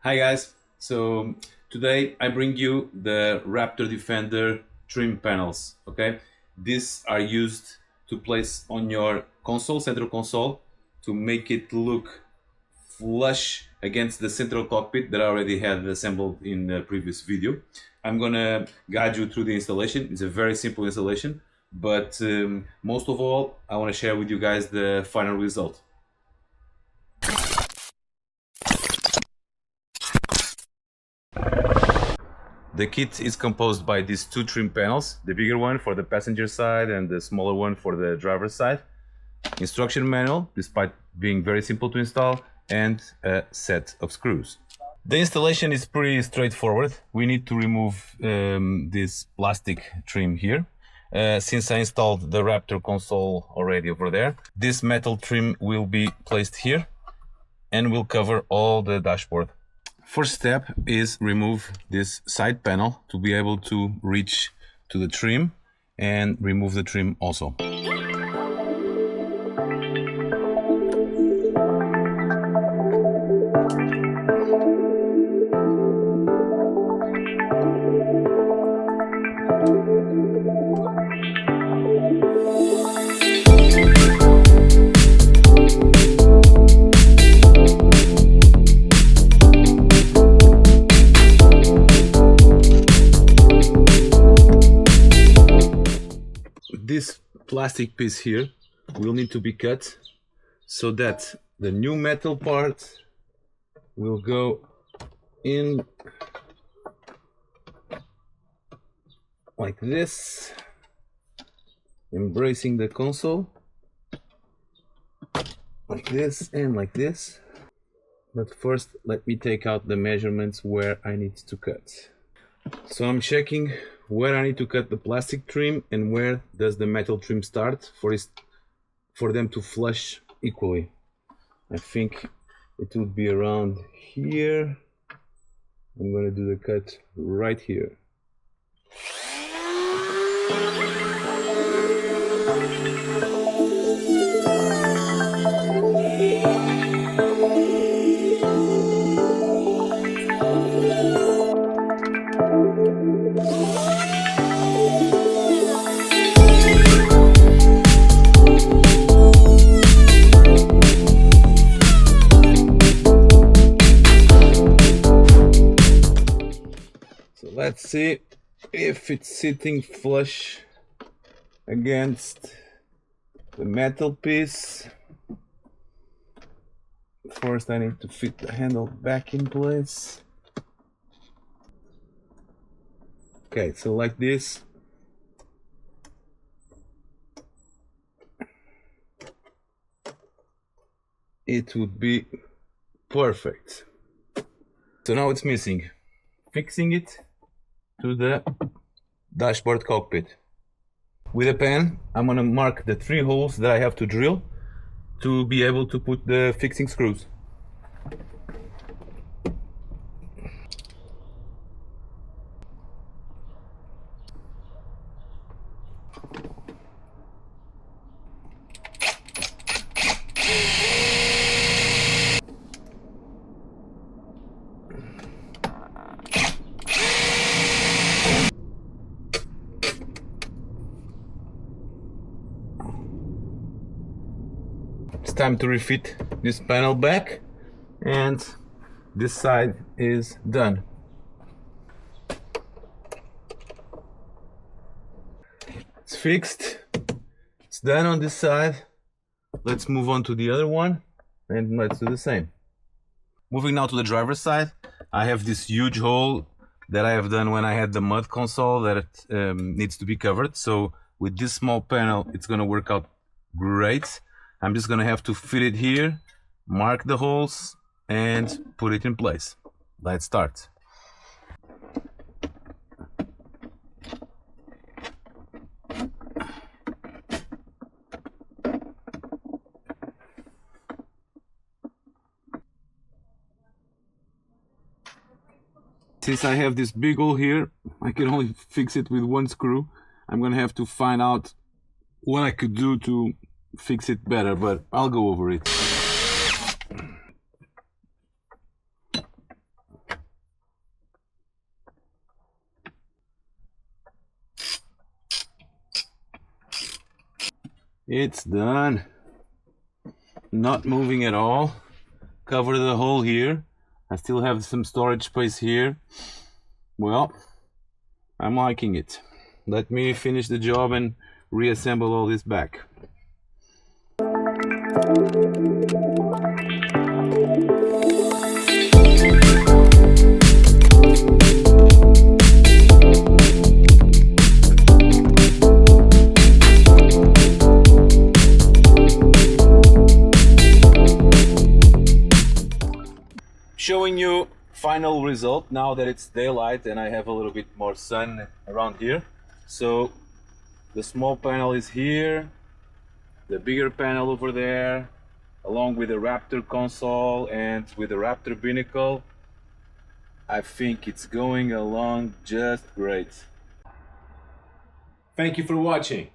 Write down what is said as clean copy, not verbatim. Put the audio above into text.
Hi guys, so today I bring you the Raptor Defender trim panels, okay? These are used to place on your console, central console, to make it look flush against the central cockpit that I already had assembled in the previous video. I'm gonna guide you through the installation. It's a very simple installation, but most of all, I wanna share with you guys the final result. The kit is composed by these two trim panels, the bigger one for the passenger side and the smaller one for the driver's side. Instruction manual, despite being very simple to install, and a set of screws. The installation is pretty straightforward. We need to remove this plastic trim here. Since I installed the Raptor console already over there, this metal trim will be placed here and will cover all the dashboard. First step is remove this side panel to be able to reach to the trim and remove the trim also. This plastic piece here will need to be cut so that the new metal part will go in like this, embracing the console, like this and like this. But first let me take out the measurements where I need to cut. So I'm checking where I need to cut the plastic trim and where does the metal trim start for them to flush equally. I think it would be around here. I'm going to do the cut right here. Let's see if it's sitting flush against the metal piece. First I need to fit the handle back in place. Okay, so like this. It would be perfect. So now it's missing. Fixing it to the dashboard cockpit. With a pen, I'm gonna mark the 3 holes that I have to drill to be able to put the fixing screws. It's time to refit this panel back, and this side is done. It's fixed, it's done on this side. Let's move on to the other one and let's do the same. Moving now to the driver's side, I have this huge hole that I have done when I had the mud console that needs to be covered. So with this small panel, it's gonna work out great. I'm just gonna have to fit it here, mark the holes, and put it in place. Let's start. Since I have this big hole here, I can only fix it with 1 screw. I'm gonna have to find out what I could do to fix it better, but I'll go over it. It's done. Not moving at all. Cover the hole here. I still have some storage space here. Well, I'm liking it. Let me finish the job and reassemble all this back. Showing you final result now that it's daylight and I have a little bit more sun around here. So the small panel is here, the bigger panel over there, along with the Raptor console and with the Raptor binnacle. I think it's going along just great. Thank you for watching.